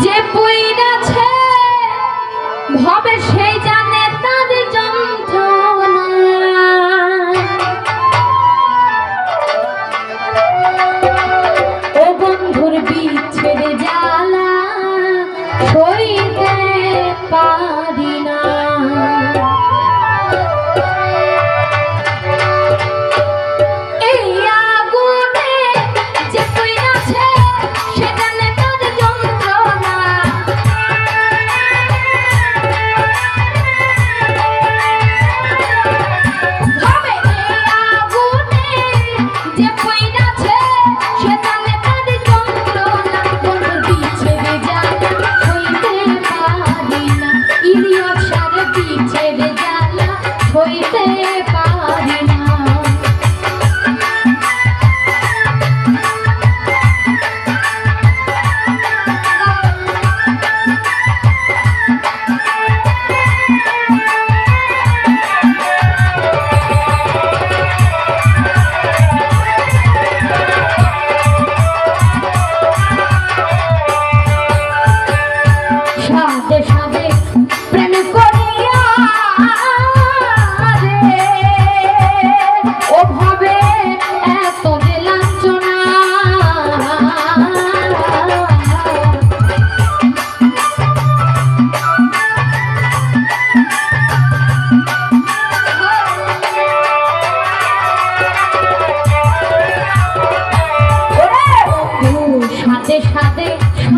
যে পইরাছে ভবে সেই জানে তার যন্ত্রণা। ও বন্ধুর বিচ্ছেদ জ্বালা সইতে পারি না।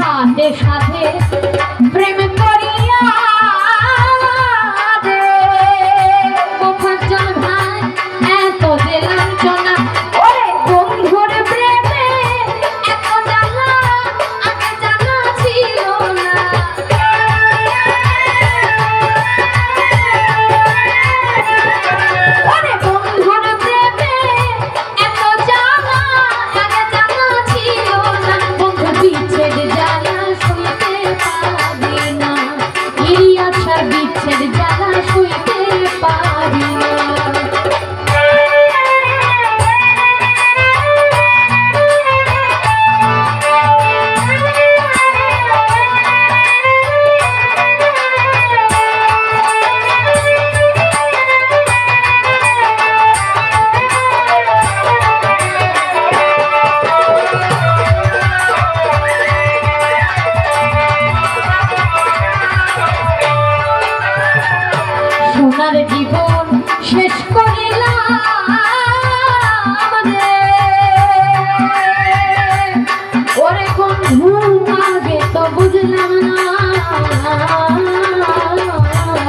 সাথে সাথে প্রেম করিয়া রে মোফাজ্জল ভাই এত যে লাঞ্ছনা। ওরে বন্ধুর প্রেমে এত জ্বালা আগে জানা ছিল না। ওরে বন্ধুর প্রেমে এত জ্বালা আগে জানা ছিল না। বন্ধু বিচ্ছেদ জ্বালা সইতে পারি না। ইলিয়াছার বিচ্ছেদ জ্বালা সইতে পারি না। সোনার জীবন শেষ করিলাম রে। ওরে বন্ধু আগে তো বুঝলাম না।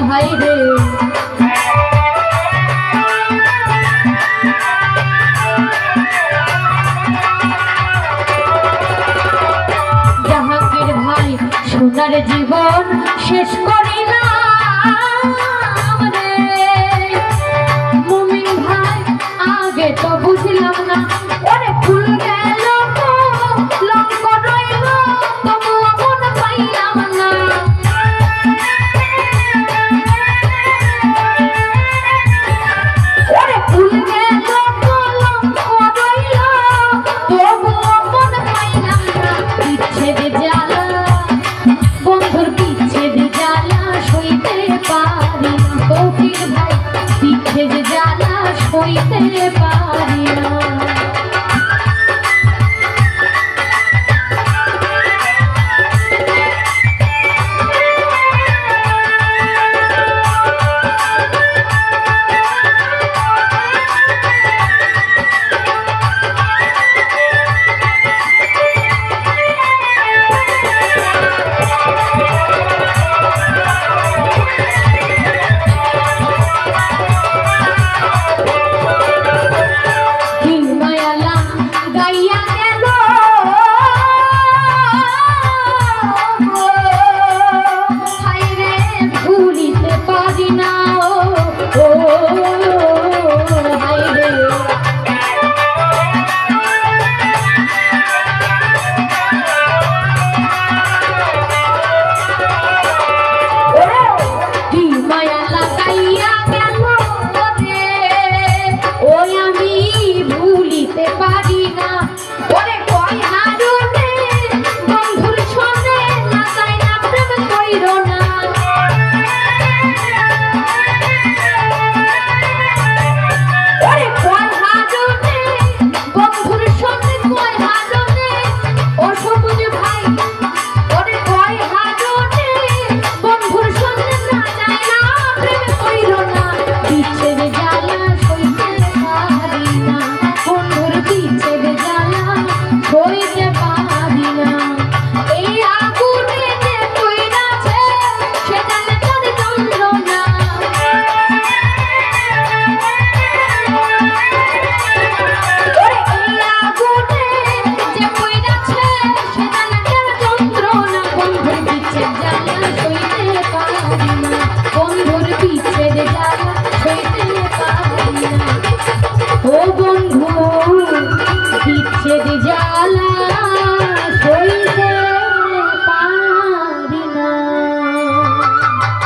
হাই রে জাহাঙ্গীর ভাই সোনার জীবন শেষ করিলাম।